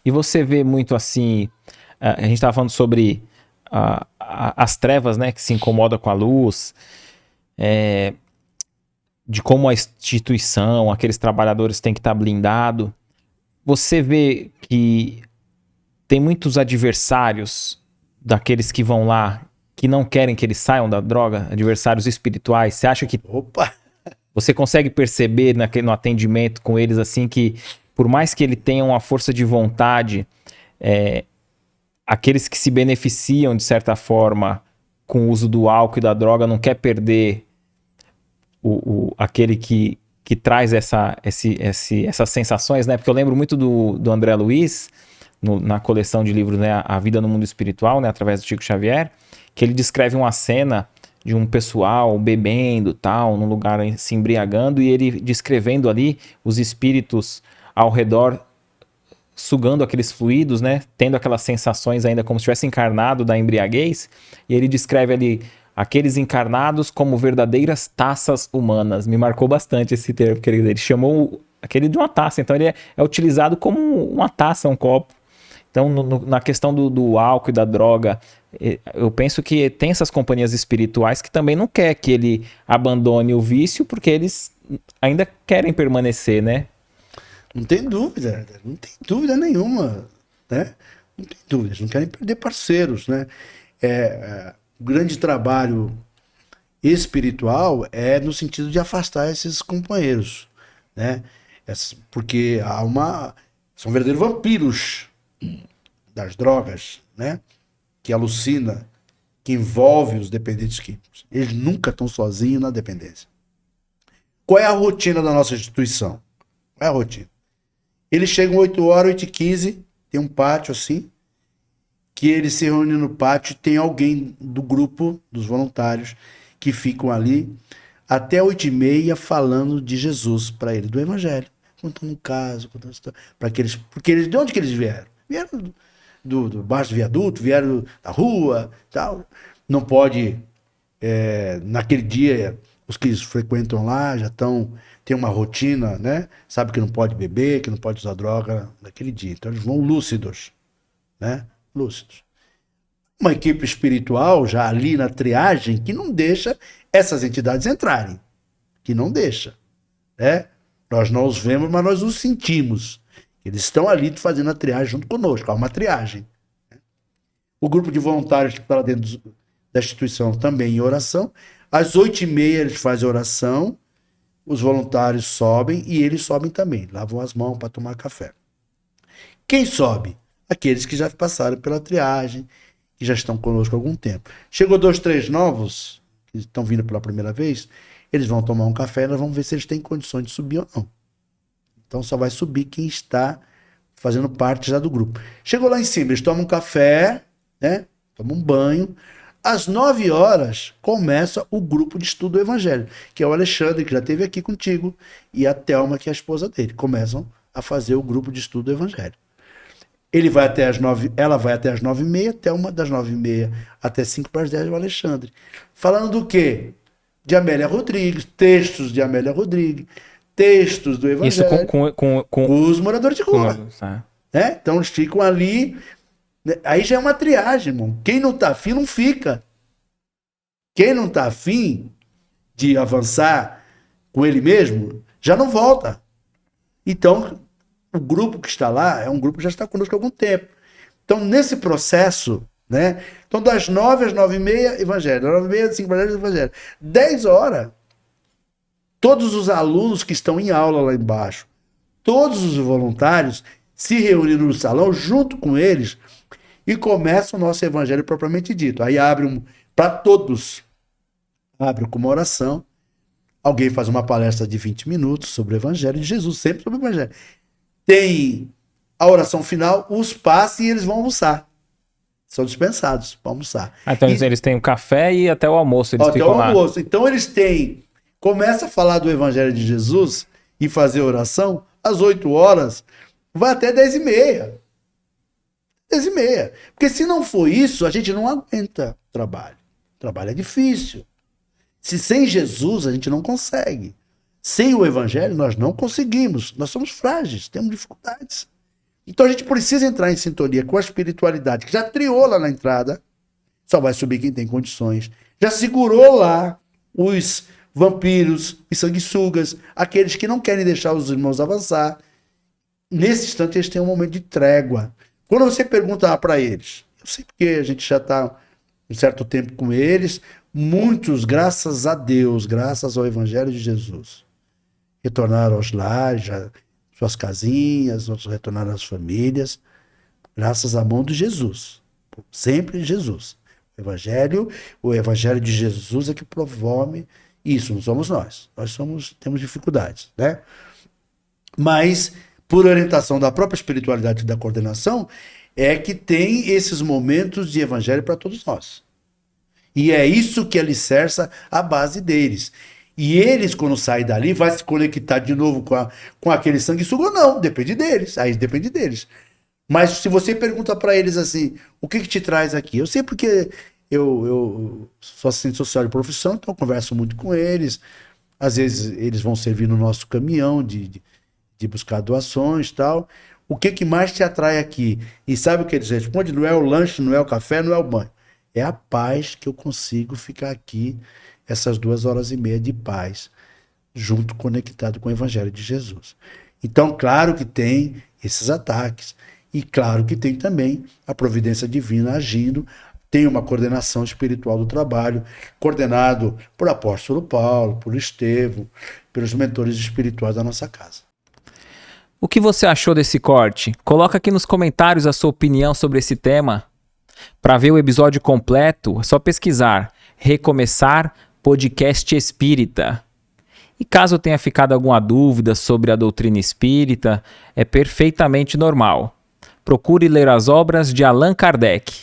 E você vê muito assim, a gente estava falando sobre as trevas, né, que se incomodam com a luz, de como a instituição, aqueles trabalhadores têm que estar blindados. Você vê que tem muitos adversários daqueles que vão lá que não querem que eles saiam da droga, adversários espirituais. Você acha que Opa! você consegue perceber no atendimento com eles assim que, por mais que ele tenha uma força de vontade, aqueles que se beneficiam de certa forma com o uso do álcool e da droga não quer perder aquele que traz essas sensações, né? Porque eu lembro muito do André Luiz, na coleção de livros, né, A Vida no Mundo Espiritual, né, através do Chico Xavier, que ele descreve uma cena de um pessoal bebendo, tal, num lugar se embriagando, e ele descrevendo ali os espíritos ao redor sugando aqueles fluidos, né, tendo aquelas sensações ainda como se tivesse encarnado da embriaguez, e ele descreve ali aqueles encarnados como verdadeiras taças humanas. Me marcou bastante esse termo, porque ele chamou aquele de uma taça, então ele é utilizado como uma taça, um copo. Então, na questão do álcool e da droga, eu penso que tem essas companhias espirituais que também não quer que ele abandone o vício, porque eles ainda querem permanecer, né? Não tem dúvida nenhuma, né? Não tem dúvida, eles não querem perder parceiros, né? O grande trabalho espiritual é no sentido de afastar esses companheiros, né? Porque são verdadeiros vampiros das drogas, né? Que alucina, que envolve os dependentes químicos. Eles nunca estão sozinhos na dependência. Qual é a rotina da nossa instituição? Qual é a rotina? Eles chegam 8h, 8h15, tem um pátio assim, que eles se reúnem no pátio, tem alguém do grupo, dos voluntários, que ficam ali até 8h30 falando de Jesus para eles, do Evangelho. Contando um caso, contando história. De onde que eles vieram? Vieram do baixo do viaduto, vieram da rua, tal. Não pode, naquele dia, os que frequentam lá já tem uma rotina, né? Sabe que não pode beber, que não pode usar droga naquele dia. Então eles vão lúcidos, né? Lúcidos. Uma equipe espiritual já ali na triagem que não deixa essas entidades entrarem. Que não deixa, né? Nós não os vemos, mas nós os sentimos. Eles estão ali fazendo a triagem junto conosco. Há uma triagem. O grupo de voluntários que está lá dentro da instituição também em oração. Às 8h30 eles fazem oração. Os voluntários sobem e eles sobem também. Lavam as mãos para tomar café. Quem sobe? Aqueles que já passaram pela triagem, que já estão conosco há algum tempo. Chegou 2, 3 novos, que estão vindo pela primeira vez, eles vão tomar um café e nós vamos ver se eles têm condições de subir ou não. Então só vai subir quem está fazendo parte já do grupo. Chegou lá em cima, eles tomam um café, né? Tomam um banho. Às 9h começa o grupo de estudo do Evangelho, que é o Alexandre, que já esteve aqui contigo, e a Thelma, que é a esposa dele. Começam a fazer o grupo de estudo do Evangelho. Ela vai até as 9h30, Thelma das 9h30 até 5:10, o Alexandre. Falando do quê? De Amélia Rodrigues, textos de Amélia Rodrigues, textos do Evangelho. Isso com os moradores de rua. Né? Então eles ficam ali. Aí já é uma triagem, irmão. Quem não tá afim, não fica. Quem não tá afim de avançar com ele mesmo, já não volta. Então, o grupo que está lá é um grupo que já está conosco há algum tempo. Então, nesse processo, né? Então, das 9h às 9h30, Evangelho. Das 9h30 às 5h10, Evangelho. 10h, todos os alunos que estão em aula lá embaixo, todos os voluntários se reúnem no salão junto com eles e começa o nosso evangelho propriamente dito. Aí abre para todos, abre com uma oração, alguém faz uma palestra de 20 minutos sobre o evangelho de Jesus, sempre sobre o evangelho. Tem a oração final, os passa e eles vão almoçar. São dispensados para almoçar. Então eles têm o café e até o almoço eles ficam lá. Almoço. Então eles começa a falar do evangelho de Jesus e fazer oração às 8h, vai até 10h30. 10h30. Porque se não for isso, a gente não aguenta trabalho. O trabalho é difícil. Se sem Jesus a gente não consegue. Sem o evangelho nós não conseguimos. Nós somos frágeis, temos dificuldades. Então a gente precisa entrar em sintonia com a espiritualidade, que já triou lá na entrada, só vai subir quem tem condições. Já segurou lá os vampiros, os sanguessugas, aqueles que não querem deixar os irmãos avançar. Nesse instante eles têm um momento de trégua. Quando você pergunta para eles, eu sei porque a gente já está um certo tempo com eles, muitos, graças a Deus, graças ao Evangelho de Jesus, retornaram aos lares, já, suas casinhas, outros retornaram às famílias, graças à mão de Jesus. Sempre Jesus. O Evangelho de Jesus é que promove isso, não somos nós. Temos dificuldades, né? Mas, por orientação da própria espiritualidade e da coordenação, é que tem esses momentos de evangelho para todos nós. E é isso que alicerça a base deles. E eles, quando saem dali, vai se conectar de novo com aquele sanguessuga ou não, depende deles. Aí depende deles. Mas se você pergunta para eles assim, o que te traz aqui? Eu sei porque eu sou assistente social de profissão, então eu converso muito com eles. Às vezes eles vão servir no nosso caminhão de buscar doações e tal. O que mais te atrai aqui? E sabe o que eles respondem? Não é o lanche, não é o café, não é o banho. É a paz que eu consigo ficar aqui essas 2h30 de paz, junto, conectado com o Evangelho de Jesus. Então, claro que tem esses ataques. E claro que tem também a providência divina agindo. Tem uma coordenação espiritual do trabalho, coordenado por apóstolo Paulo, por Estevão, pelos mentores espirituais da nossa casa. O que você achou desse corte? Coloca aqui nos comentários a sua opinião sobre esse tema. Para ver o episódio completo, é só pesquisar Recomeçar Podcast Espírita. E caso tenha ficado alguma dúvida sobre a doutrina espírita, é perfeitamente normal. Procure ler as obras de Allan Kardec.